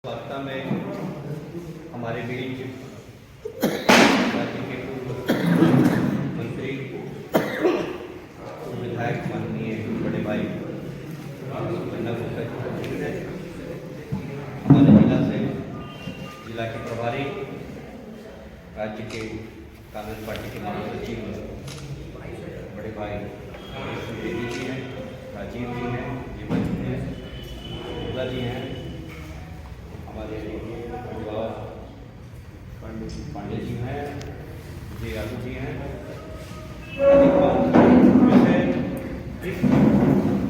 वार्ता में हमारे बीच राज्य के पूर्व मंत्री, विधायक माननीय बड़े भाई बन्ना गुप्ता जी उपस्थित है। हमारे जिला से जिला के प्रभारी, राज्य के कांग्रेस पार्टी के महासचिव बड़े भाई देवी जी हैं, राजीव जी हैं, जीवन जी हैं, दुर्गा जी हैं, हमारे पांडे जी हैं, विजय यादव जी हैं।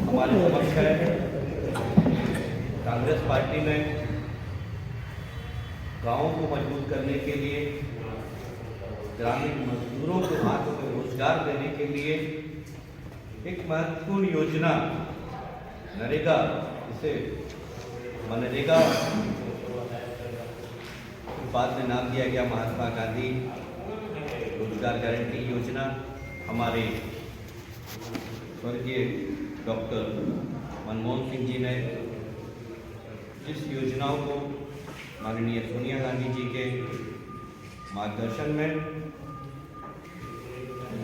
हमारे समक्ष है कांग्रेस पार्टी में गांवों को मजबूत करने के लिए, ग्रामीण मजदूरों को हाथों में रोजगार देने के लिए एक महत्वपूर्ण योजना नरेगा, इसे मनरेगा बाद में नाम दिया गया महात्मा गांधी रोजगार गारंटी योजना, हमारे स्वर्गीय डॉक्टर मनमोहन सिंह जी ने जिस योजनाओं को माननीय सोनिया गांधी जी के मार्गदर्शन में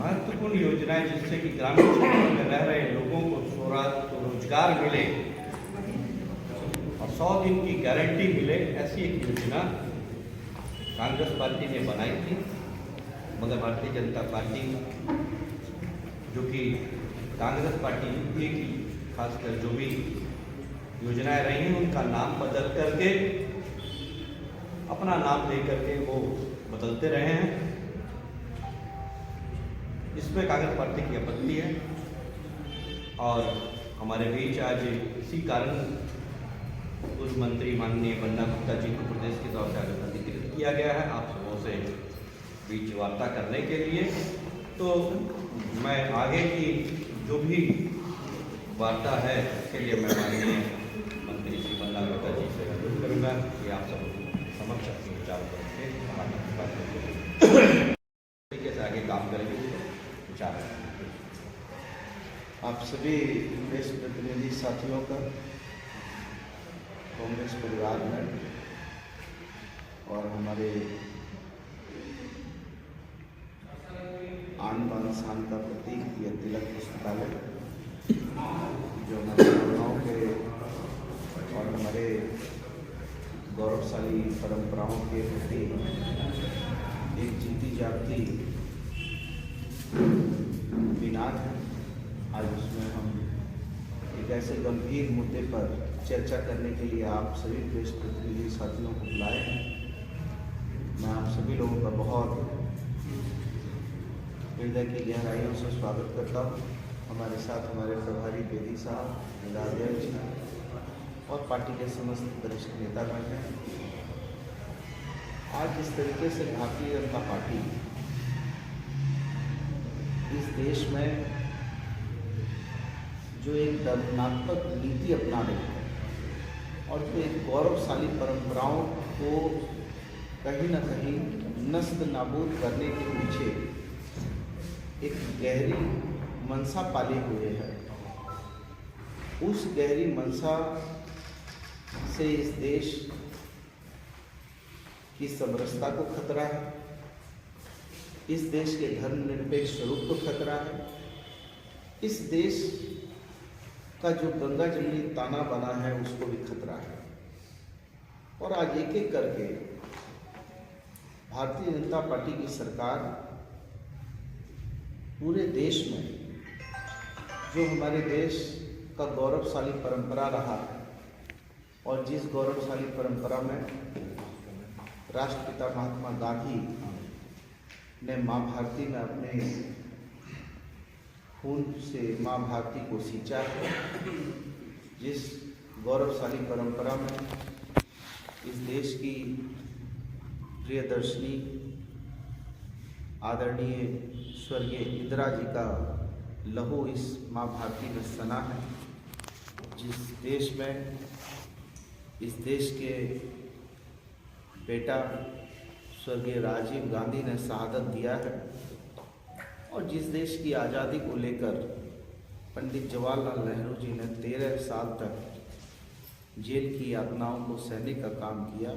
महत्वपूर्ण योजनाएं, जिससे कि ग्रामीण क्षेत्रों में रह रहे लोगों को रोजगार मिले और 100 दिन की गारंटी मिले, ऐसी एक योजना कांग्रेस पार्टी ने बनाई थी। मगर भारतीय जनता पार्टी, जो कि कांग्रेस पार्टी यूपीए की खासकर जो भी योजनाएं रही हैं, उनका नाम बदल करके, अपना नाम दे करके वो बदलते रहे हैं। इसमें कांग्रेस पार्टी की आपत्ति है और हमारे बीच आज इसी कारण पूर्व मंत्री माननीय बन्ना गुप्ता जी को प्रदेश के तौर पर अधिकृत किया गया है आप सबों से बीच वार्ता करने के लिए। तो मैं आगे की जो भी वार्ता है उसके लिए मैं माननीय मंत्री श्री बन्ना गुप्ता जी से अनुरोध करूँगा कि आप सब समक्ष अपने विचार करके तरीके से आगे काम करेंगे। विचार आप सभी प्रेस प्रतिनिधि साथियों का कांग्रेस परिवार में और हमारे आन बान शान का प्रतीक यह तिलक पुस्तकालय, जो हमारे भावनाओं के और हमारे गौरवशाली परंपराओं के प्रति एक जीती जागती मीनार है। आज उसमें हम एक ऐसे गंभीर मुद्दे पर चर्चा करने के लिए आप सभी प्रेस प्रतिनिधि साथियों को बुलाए हैं। मैं आप सभी लोगों का बहुत हृदय की गहराइयों से स्वागत करता हूँ। हमारे साथ हमारे प्रभारी बेदी साहब, राजेश जी और पार्टी के समस्त वरिष्ठ नेतागण हैं। आज जिस तरीके से भारतीय जनता पार्टी इस देश में जो एक दर्दनात्मक नीति अपना रही है और जो एक गौरवशाली परंपराओं को कहीं न कहीं नस्ल नाबूद करने के पीछे एक गहरी मंशा पाले हुए है, उस गहरी मंशा से इस देश की समरसता को खतरा है, इस देश के धर्मनिरपेक्ष स्वरूप को खतरा है, इस देश का जो गंगा जमनी ताना बना है उसको भी खतरा है। और आज एक एक करके भारतीय जनता पार्टी की सरकार पूरे देश में जो हमारे देश का गौरवशाली परंपरा रहा है और जिस गौरवशाली परंपरा में राष्ट्रपिता महात्मा गांधी ने माँ भारती में अपने खून से माँ भारती को सींचा है, जिस गौरवशाली परंपरा में इस देश की प्रियदर्शनी आदरणीय स्वर्गीय इंदिरा जी का लहू इस माँ भारती में सना है, जिस देश में इस देश के बेटा स्वर्गीय राजीव गांधी ने शहादत दिया है और जिस देश की आज़ादी को लेकर पंडित जवाहरलाल नेहरू जी ने 13 साल तक जेल की यातनाओं को सहने का काम किया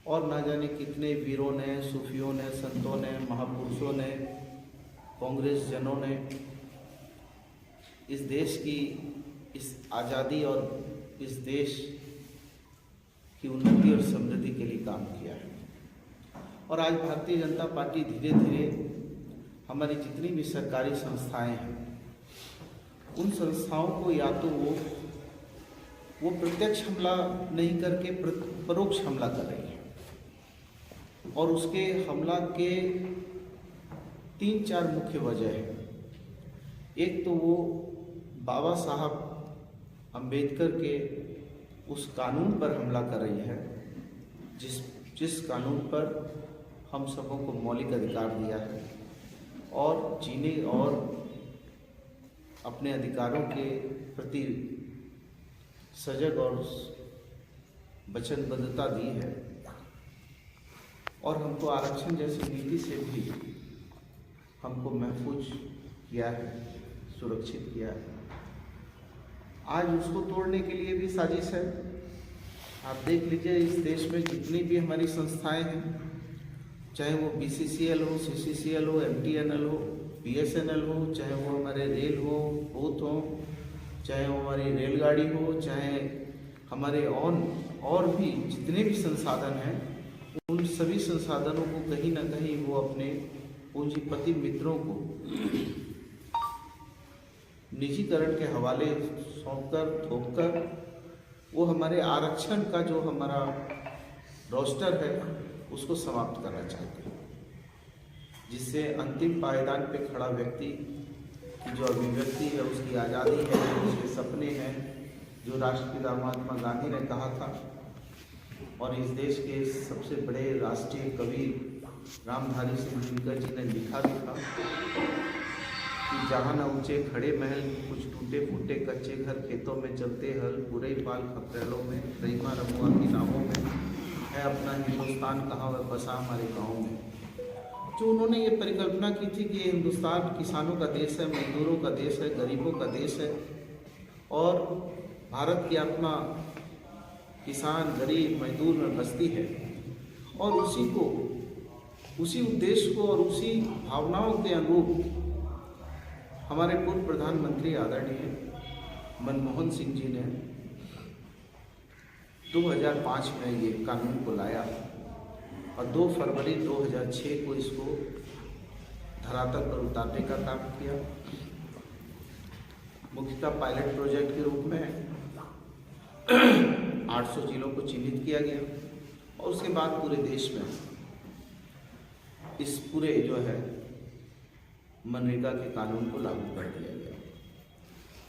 और ना जाने कितने वीरों ने, सूफियों ने, संतों ने, महापुरुषों ने, कांग्रेस जनों ने इस देश की इस आज़ादी और इस देश की उन्नति और समृद्धि के लिए काम किया है। और आज भारतीय जनता पार्टी धीरे धीरे हमारी जितनी भी सरकारी संस्थाएं हैं उन संस्थाओं को या तो वो प्रत्यक्ष हमला नहीं करके परोक्ष हमला कर रही है। और उसके हमला के 3-4 मुख्य वजह है। एक तो वो बाबा साहब अंबेडकर के उस कानून पर हमला कर रही है जिस कानून पर हम सबों को मौलिक अधिकार दिया है और जीने और अपने अधिकारों के प्रति सजग और वचनबद्धता दी है और हमको आरक्षण जैसी नीति से भी हमको महफूज किया है, सुरक्षित किया है। आज उसको तोड़ने के लिए भी साजिश है। आप देख लीजिए इस देश में जितनी भी हमारी संस्थाएं हैं, चाहे वो BCCL हो, CCCL हो, MTNL हो, BSNL हो, चाहे वो हमारे रेल हो, पोत हो, चाहे वो हमारी रेलगाड़ी हो, चाहे हमारे और भी जितने भी संसाधन हैं, उन सभी संसाधनों को कहीं ना कहीं वो अपने पूंजीपति मित्रों को निजीकरण के हवाले सौंपकर थोपकर वो हमारे आरक्षण का जो हमारा रोस्टर है उसको समाप्त करना चाहते हैं, जिससे अंतिम पायदान पे खड़ा व्यक्ति की जो अभिव्यक्ति है, उसकी आज़ादी है, उसके सपने हैं, जो राष्ट्रपिता महात्मा गांधी ने कहा था और इस देश के सबसे बड़े राष्ट्रीय कवि रामधारी सिंह दिनकर जी ने लिखा भी था कि जहाँ न ऊंचे खड़े महल, कुछ टूटे फूटे कच्चे घर, खेतों में चलते हल, पूरे पाल खपरेलों में, रहीमा रमुआ की नावों में, है अपना हिंदुस्तान कहाँ वह बसा हमारे गाँव में। जो उन्होंने ये परिकल्पना की थी कि ये हिंदुस्तान किसानों का देश है, मजदूरों का देश है, गरीबों का देश है और भारत की आत्मा किसान, गरीब, मजदूर में बसती है। और उसी उद्देश्य को और उसी भावनाओं के अनुरूप हमारे पूर्व प्रधानमंत्री आदरणीय मनमोहन सिंह जी ने 2005 में ये कानून को लाया और 2 फरवरी 2006 को इसको धरातल पर उतारने का काम किया। मुख्यतः पायलट प्रोजेक्ट के रूप में 800 जिलों को चिन्हित किया गया और उसके बाद पूरे देश में इस पूरे जो है मनरेगा के कानून को लागू कर दिया गया।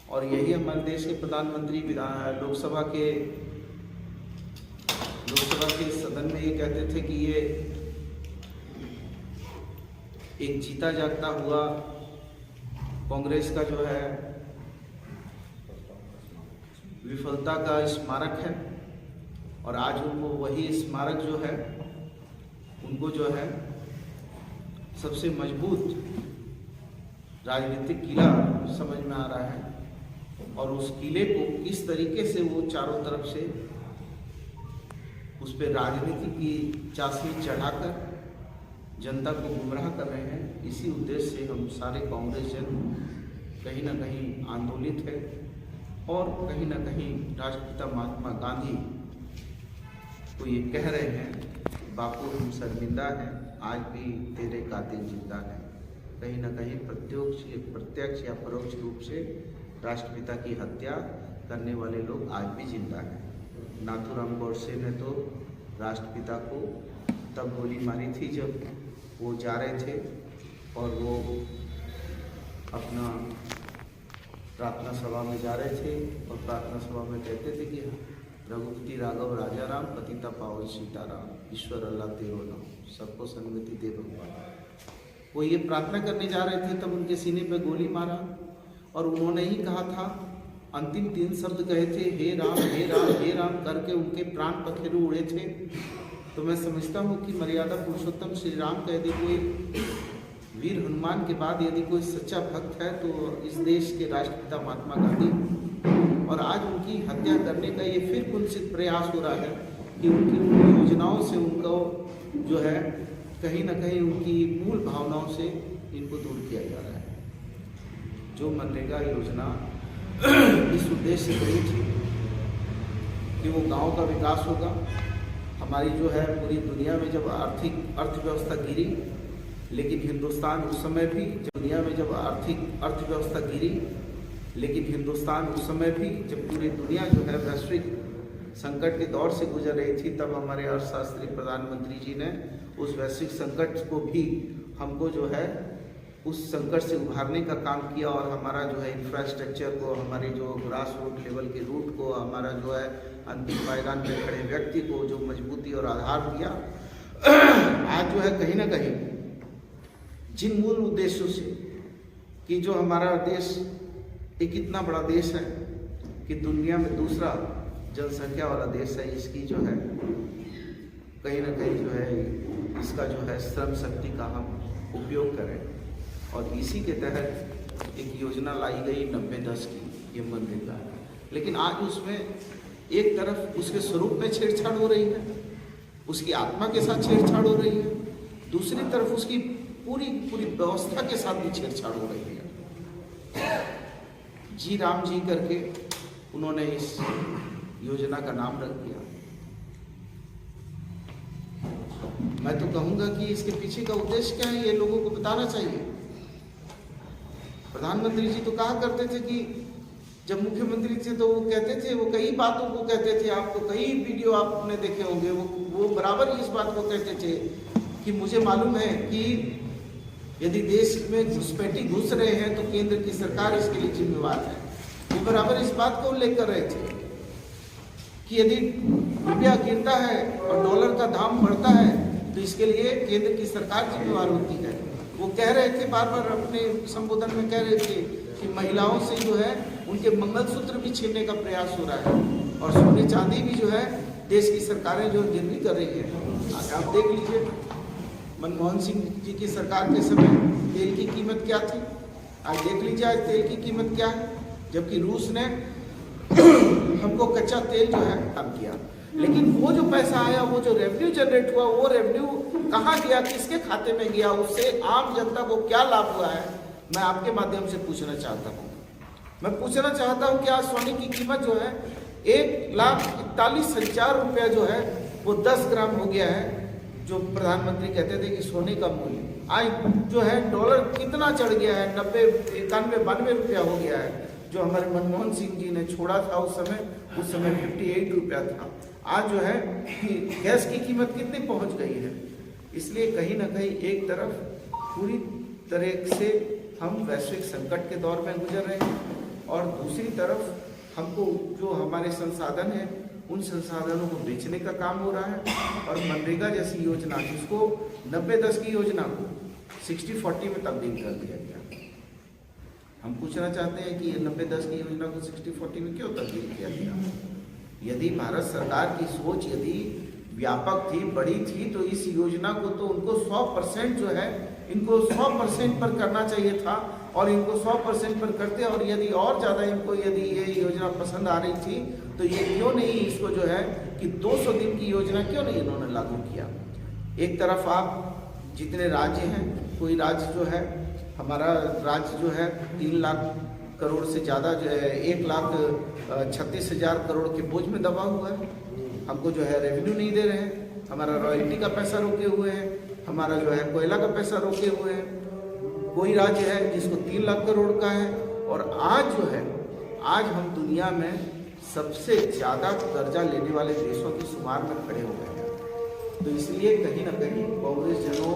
और यही हमारे देश के प्रधानमंत्री लोकसभा के सदन में ये कहते थे कि ये एक जीता जागता हुआ कांग्रेस का जो है विफलता का स्मारक है और आज उनको वही स्मारक जो है उनको जो है सबसे मजबूत राजनीतिक किला समझ में आ रहा है और उस किले को किस तरीके से वो चारों तरफ से उस पर राजनीति की चाशनी चढ़ाकर जनता को गुमराह कर रहे हैं। इसी उद्देश्य से हम सारे कांग्रेस जन कहीं ना कहीं आंदोलित है और कहीं ना कहीं राष्ट्रपिता महात्मा गांधी को ये कह रहे हैं बापू हम शर्मिंदा हैं, आज भी तेरे कातिल जिंदा हैं। कहीं ना कहीं प्रत्यक्ष या परोक्ष रूप से राष्ट्रपिता की हत्या करने वाले लोग आज भी जिंदा हैं। नाथूराम गोडसे ने तो राष्ट्रपिता को तब गोली मारी थी जब वो जा रहे थे और वो अपना प्रार्थना सभा में जा रहे थे और प्रार्थना सभा में कहते थे कि रघुपति राघव राजा राम, पतिता पावन सीताराम, ईश्वर अल्लाह तेरो नाम, सबको सन्मति दे भगवान। वो ये प्रार्थना करने जा रहे थे तब उनके सीने पे गोली मारा और उन्होंने ही कहा था, अंतिम 3 शब्द कहे थे, हे राम हे राम हे राम करके उनके प्राण पखेरु उड़े थे। तो मैं समझता हूँ कि मर्यादा पुरुषोत्तम श्री राम का यदि कोई वीर हनुमान के बाद यदि कोई सच्चा भक्त है तो इस देश के राष्ट्रपिता महात्मा गांधी और आज उनकी हत्या करने का ये फिर कुत्सित प्रयास हो रहा है कि उनकी उन योजनाओं से उनको जो है कहीं ना कहीं उनकी मूल भावनाओं से इनको दूर किया जा रहा है। जो मनरेगा योजना इस उद्देश्य से गई थी कि वो गांव का विकास होगा। हमारी जो है पूरी दुनिया में जब आर्थिक अर्थव्यवस्था गिरी, लेकिन हिंदुस्तान उस समय भी उस समय भी जब पूरी दुनिया जो है वैश्विक संकट के दौर से गुजर रही थी, तब हमारे अर्थशास्त्री प्रधानमंत्री जी ने उस वैश्विक संकट को भी हमको जो है उस संकट से उभारने का काम किया और हमारा जो है इंफ्रास्ट्रक्चर को, हमारे जो ग्रास रूट लेवल के रूट को, हमारा जो है अंतिम पायदान पर खड़े व्यक्ति को जो मजबूती और आधार दिया। आज जो है कहीं ना कहीं जिन मूल उद्देश्यों से कि जो हमारा देश एक इतना बड़ा देश है कि दुनिया में दूसरा जनसंख्या वाला देश है, इसकी जो है कहीं ना कहीं जो है इसका जो है श्रम शक्ति का हम उपयोग करें, और इसी के तहत एक योजना लाई गई 90-10 की, ये मनरेगा। लेकिन आज उसमें एक तरफ उसके स्वरूप में छेड़छाड़ हो रही है, उसकी आत्मा के साथ छेड़छाड़ हो रही है, दूसरी तरफ उसकी पूरी व्यवस्था के साथ भी छेड़छाड़ हो रही है। जी राम जी करके उन्होंने इस योजना का नाम रख दिया। मैं तो कहूंगा कि इसके पीछे का उद्देश्य क्या है, ये लोगों को बताना चाहिए। प्रधानमंत्री जी तो कहा करते थे कि जब मुख्यमंत्री थे तो वो कहते थे, वो कई बातों को कहते थे, आपको कई वीडियो आपने देखे होंगे, वो बराबर इस बात को कहते थे कि मुझे मालूम है कि यदि देश में घुसपैठी घुस रहे हैं तो केंद्र की सरकार इसके लिए जिम्मेवार है। वो बराबर इस बात को उल्लेख कर रहे थे कि यदि रुपया गिरता है और डॉलर का दाम बढ़ता है तो इसके लिए केंद्र की सरकार जिम्मेवार होती है। वो कह रहे थे, बार बार अपने संबोधन में कह रहे थे कि महिलाओं से जो है उनके मंगलसूत्र भी छीनने का प्रयास हो रहा है और सोने चांदी भी जो है देश की सरकारें जो गिरवी कर रही है। आप देख लीजिए, मनमोहन सिंह जी की सरकार के समय तेल की कीमत क्या थी, आज देख लीजिए आज तेल की कीमत क्या है, जबकि रूस ने हमको कच्चा तेल जो है कम किया। लेकिन वो जो पैसा आया, वो जो रेवेन्यू जनरेट हुआ, वो रेवेन्यू कहाँ गया, किसके खाते में गया, उससे आम जनता को क्या लाभ हुआ है, मैं आपके माध्यम से पूछना चाहता हूँ। मैं पूछना चाहता हूँ कि आज सोने की कीमत जो है 1,41,000 रुपया जो है वो 10 ग्राम हो गया है। जो प्रधानमंत्री कहते थे कि सोने का मूल्य आज जो है डॉलर कितना चढ़ गया है, 90, 91, 92 रुपया हो गया है। जो हमारे मनमोहन सिंह जी ने छोड़ा था उस समय 58 रुपया था। आज जो है कि गैस की कीमत कितनी पहुंच गई है। इसलिए कहीं ना कहीं एक तरफ पूरी तरह से हम वैश्विक संकट के दौर में गुजर रहे हैं और दूसरी तरफ हमको जो हमारे संसाधन हैं उन संसाधनों को बेचने का काम हो रहा है। और मनरेगा जैसी योजना, जिसको 90-10 की योजना को 60-40 में तब्दील कर दिया गया। हम पूछना चाहते हैं कि ये 90-10 की योजना को 60-40 में क्यों तब्दील किया गया। यदि भारत सरकार की सोच यदि व्यापक थी, बड़ी थी, तो इस योजना को तो उनको 100% जो है इनको 100% पर करना चाहिए था और इनको 100% पर करते। और यदि और ज़्यादा इनको यदि ये योजना पसंद आ रही थी तो ये क्यों नहीं इसको जो है कि 200 दिन की योजना क्यों नहीं इन्होंने लागू किया। एक तरफ आप जितने राज्य हैं, कोई राज्य जो है, हमारा राज्य जो है 3 लाख करोड़ से ज़्यादा जो है 1,36,000 करोड़ के बोझ में दबा हुआ है। हमको जो है रेवेन्यू नहीं दे रहे हैं, हमारा रॉयल्टी का पैसा रोके हुए हैं, हमारा जो है कोयला का पैसा रोके हुए हैं। कोई राज्य है जिसको 3 लाख करोड़ का है और आज जो है आज हम दुनिया में सबसे ज़्यादा कर्जा लेने वाले देशों की शुमार में खड़े हो गए हैं। तो इसलिए कहीं ना कहीं कांग्रेस जनों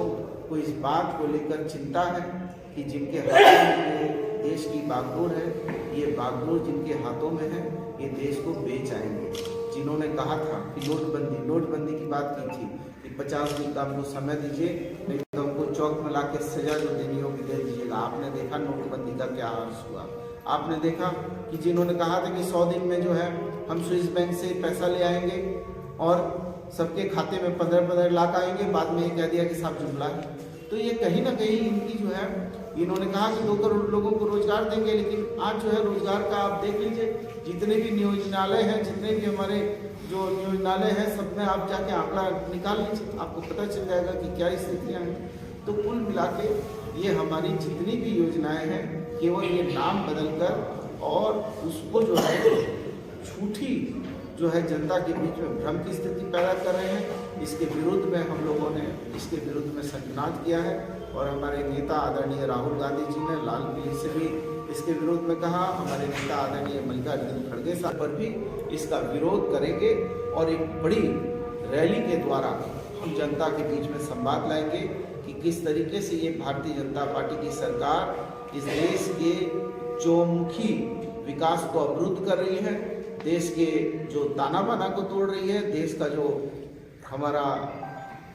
को इस बात को लेकर चिंता है कि जिनके हाथों में देश की बागडोर है, ये बागडोर जिनके हाथों में है, ये देश को बेच आएंगे। जिन्होंने कहा था कि नोटबंदी की बात की थी कि 50 दिन का हमको समय दीजिए, नहीं तो हमको चौक में ला के सजा जो देनी होगी दे दीजिएगा। आपने देखा नोटबंदी का क्या हाल हुआ। आपने देखा कि जिन्होंने कहा था कि 100 दिन में जो है हम स्विस बैंक से पैसा ले आएंगे और सबके खाते में 15-15 लाख आएंगे, बाद में ये कह दिया कि साहब जुमला है। तो ये कहीं ना कहीं इनकी जो है इन्होंने कहा कि 2 करोड़ लोगों को रोजगार देंगे, लेकिन आज जो है रोजगार का आप देख लीजिए, जितने भी नियोजनालय हैं, जितने भी हमारे जो नियोजनालय हैं, सब में आप जाके आंकड़ा निकाल लीजिए, आपको पता चल जाएगा कि क्या स्थितियाँ हैं। तो कुल मिला के ये हमारी जितनी भी योजनाएं हैं, केवल ये नाम बदलकर और उसको जो है झूठी जो है जनता के बीच में भ्रम की स्थिति पैदा कर रहे हैं। इसके विरुद्ध में हम लोगों ने इसके विरुद्ध में संघनाद किया है और हमारे नेता आदरणीय राहुल गांधी जी ने लाल किले से भी इसके विरोध में कहा। हमारे नेता आदरणीय मल्लिकार्जुन खड़गे साहब पर भी इसका विरोध करेंगे और एक बड़ी रैली के द्वारा हम जनता के बीच में संवाद लाएंगे कि किस तरीके से ये भारतीय जनता पार्टी की सरकार इस देश के चौमुखी विकास को अवरुद्ध कर रही है, देश के जो ताना बाना को तोड़ रही है, देश का जो हमारा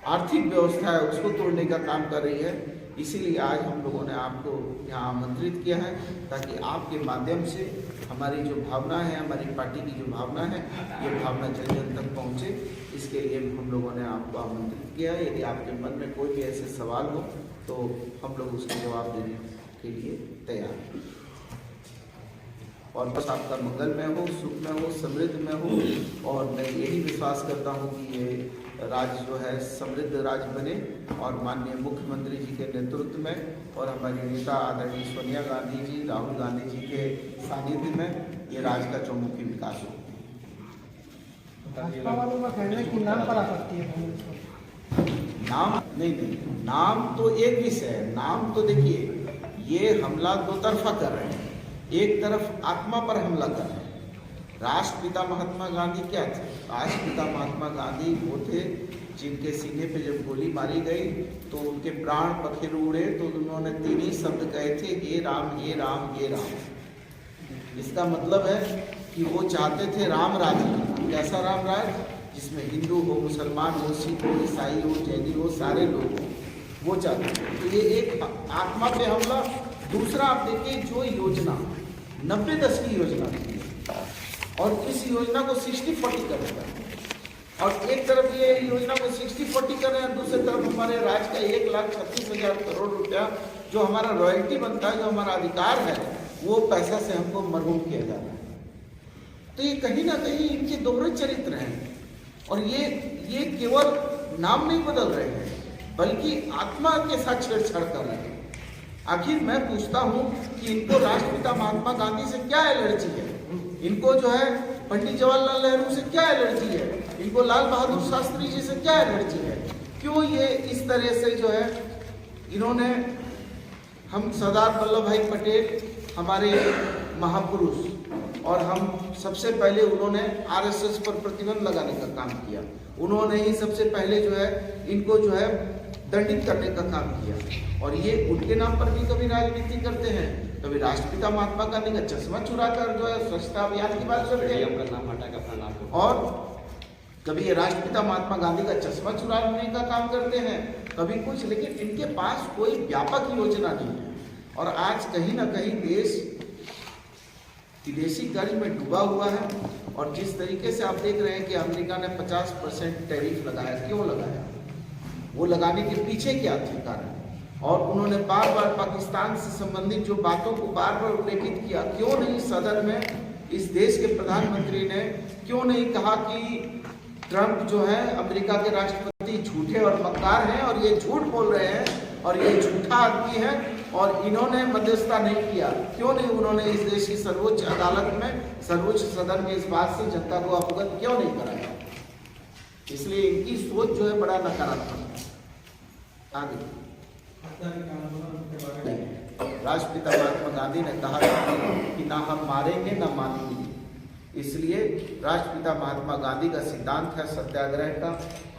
आर्थिक व्यवस्था है उसको तोड़ने का काम कर रही है। इसीलिए आज हम लोगों ने आपको यहाँ आमंत्रित किया है ताकि आपके माध्यम से हमारी जो भावना है, हमारी पार्टी की जो भावना है, ये भावना जन जन तक पहुँचे। इसके लिए हम लोगों ने आपको आमंत्रित किया है। यदि आपके मन में कोई भी ऐसे सवाल हो तो हम लोग उसका जवाब देने के लिए तैयार हैं। और बस आपका मंगल में हो, सुख में हो, समृद्ध में हो। और मैं यही विश्वास करता हूँ कि ये राज्य जो है समृद्ध राज्य बने और माननीय मुख्यमंत्री जी के नेतृत्व में और हमारी नेता आदरणीय सोनिया गांधी जी, राहुल गांधी जी के सानिध्य में ये राज्य का चौमुखी विकास हो। भाजपा वालों का कहना है कि नाम पर आपत्ति है। नाम नहीं, नाम तो एक विषय है। नाम तो देखिए, ये हमला दो तरफा कर रहे हैं। एक तरफ आत्मा पर हमला कर रहे हैं। राष्ट्रपिता महात्मा गांधी क्या थे? राष्ट्रपिता महात्मा गांधी वो थे जिनके सीने पे जब गोली मारी गई तो उनके प्राण पखेरु उड़े, तो उन्होंने 3 ही शब्द कहे थे, हे राम हे राम हे राम। इसका मतलब है कि वो चाहते थे राम राज्य। कैसा राम राज्य? जिसमें हिंदू हो, मुसलमान हो, सिख हो, ईसाई हो, जैनी हो, सारे लोग हो, वो चाहते थे। तो ये एक आत्मा पे हमला। दूसरा आप देखिए, जो योजना 90-10 की योजना थी और इस योजना को 60-40 कर रहे हैं। और एक तरफ ये योजना को 60-40 कर रहे हैं, दूसरी तरफ हमारे राज्य का 1,36,000 करोड़ रुपया जो हमारा रॉयल्टी बनता है, जो हमारा अधिकार है, वो पैसा से हमको मरहूम किया जा रहा है। तो ये कहीं ना कहीं इनके दोहरे चरित्र हैं और ये केवल नाम नहीं बदल रहे हैं बल्कि आत्मा के साथ छेड़छाड़ कर रहे हैं। आखिर मैं पूछता हूँ कि इनको राष्ट्रपिता महात्मा गांधी से क्या एलर्जी है? इनको जो है पंडित जवाहरलाल नेहरू से क्या एलर्जी है? इनको लाल बहादुर शास्त्री जी से क्या एलर्जी है? क्यों ये इस तरह से जो है इन्होंने, हम सरदार वल्लभ भाई पटेल हमारे महापुरुष, और हम सबसे पहले उन्होंने आरएसएस पर प्रतिबंध लगाने का काम किया। उन्होंने ही सबसे पहले जो है इनको जो है दंडित करने का काम किया। और ये उनके नाम पर भी कभी राजनीति करते हैं, कभी राष्ट्रपिता महात्मा गांधी का चश्मा चुराकर जो है स्वच्छता अभियान की बात करते हैं, और कभी ये राष्ट्रपिता महात्मा गांधी का चश्मा चुराने का काम करते हैं, कभी कुछ। लेकिन इनके पास कोई व्यापक योजना नहीं है। और आज कहीं ना कहीं देश विदेशी कर्ज में डूबा हुआ है। और जिस तरीके से आप देख रहे हैं कि अमेरिका ने 50% टैरिफ लगाया, क्यों लगाया? वो लगाने के पीछे क्या थे कारण? और उन्होंने बार बार पाकिस्तान से संबंधित जो बातों को बार बार उल्लेखित किया। क्यों नहीं सदन में इस देश के प्रधानमंत्री ने क्यों नहीं कहा कि ट्रंप जो है अमेरिका के राष्ट्रपति झूठे और मक्कार हैं और ये झूठ बोल रहे हैं और ये झूठा आदमी है और इन्होंने मध्यस्थता नहीं किया? क्यों नहीं उन्होंने इस देश की सर्वोच्च अदालत में, सर्वोच्च सदन में इस बात से जनता को अवगत क्यों नहीं कराया? इसलिए इनकी सोच जो है बड़ा नकारात्मक है। आगे राष्ट्रपिता महात्मा गांधी ने कहा कि ना हम मारेंगे ना मानेंगे। इसलिए राष्ट्रपिता महात्मा गांधी का सिद्धांत है सत्याग्रह का।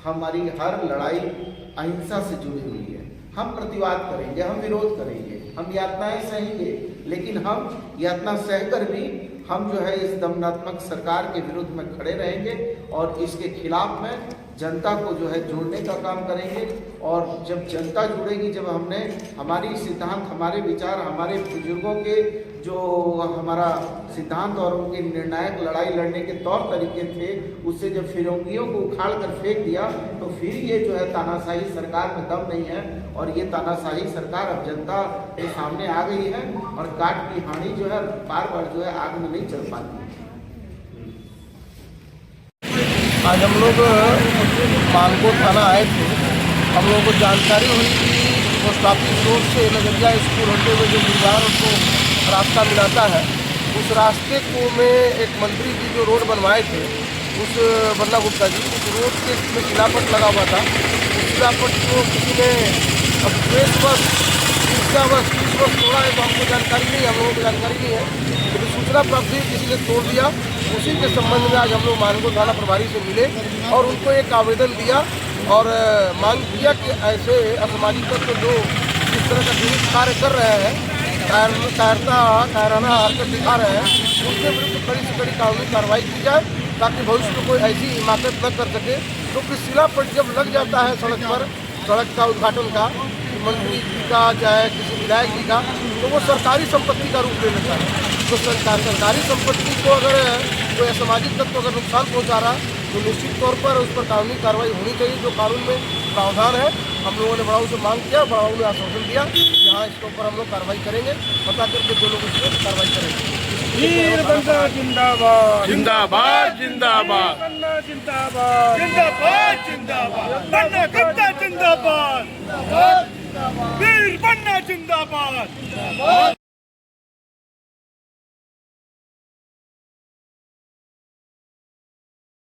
हमारी हर लड़ाई अहिंसा से जुड़ी हुई है। हम प्रतिवाद करेंगे, हम विरोध करेंगे, हम यातनाएं सहेंगे, लेकिन हम यातना सहकर भी हम जो है इस दमनात्मक सरकार के विरुद्ध में खड़े रहेंगे और इसके खिलाफ में जनता को जो है जोड़ने का काम करेंगे। और जब जनता जुड़ेगी, जब हमने हमारी सिद्धांत, हमारे विचार, हमारे बुजुर्गों के जो हमारा सिद्धांत और उनके निर्णायक लड़ाई लड़ने के तौर तरीके थे, उससे जब फिरंगियों को उखाड़ कर फेंक दिया तो फिर ये जो है तानाशाही सरकार में दम नहीं है। और ये तानाशाही सरकार अब जनता के सामने आ गई है और काट की हानि जो है बार बार जो है आग में नहीं चल पाती। आज हम लोग मानकोट थाना आए थे। हम लोगों को जानकारी हुई कि पोस्ट ऑफिस रोड से नजरिया स्कूल होते हुए जो गुरुद्वार को रास्ता मिलाता है, उस रास्ते को में एक मंत्री जी जो रोड बनवाए थे, उस बन्ना गुप्ता जी, उस रोड के में शिलापट लगा हुआ था। उस शिलापट को किसी ने अब प्रेस बस तोड़ा है, तो हमको जानकारी नहीं है, हम लोगों को जानकारी नहीं है, लेकिन सूचना प्राप्त हुई किसी ने तोड़ दिया। उसी के संबंध में आज हम लोग मानकोट थाना प्रभारी से मिले और उनको एक आवेदन दिया और मांग किया कि ऐसे असामाजिक तत्व जो इस तरह का पीड़ित कार्य कर रहे हैं, कायराना हरकत दिखा रहे हैं, उनके विरुद्ध कड़ी से कड़ी कानूनी कार्रवाई की जाए ताकि भविष्य में कोई ऐसी हिमाकत न कर सके। क्योंकि शिलापट जब लग जाता है सड़क पर, सड़क का उद्घाटन का, मंत्री जी का चाहे किसी विधायक जी का, तो वो सरकारी संपत्ति का रूप ले लेता है। तो सरकारी संपत्ति को अगर कोई असामाजिक तत्व अगर नुकसान पहुँचा रहा है तो निश्चित तौर पर उस पर कानूनी कार्रवाई होनी चाहिए, जो कानून में प्रावधान है। हम लोगों ने बड़ाऊ से मांग किया, बड़ाऊ ने आश्वासन दिया कि हाँ इसके ऊपर हम लोग कार्रवाई करेंगे, पता करके जो लोग इस पर कार्रवाई करेंगे। वीर बंदा जिंदाबाद जिंदाबाद जिंदाबाद बंदा जिंदाबाद जिंदाबाद जिंदाबाद बन्ना गुप्ता जिंदाबाद वीर बन्ना जिंदाबाद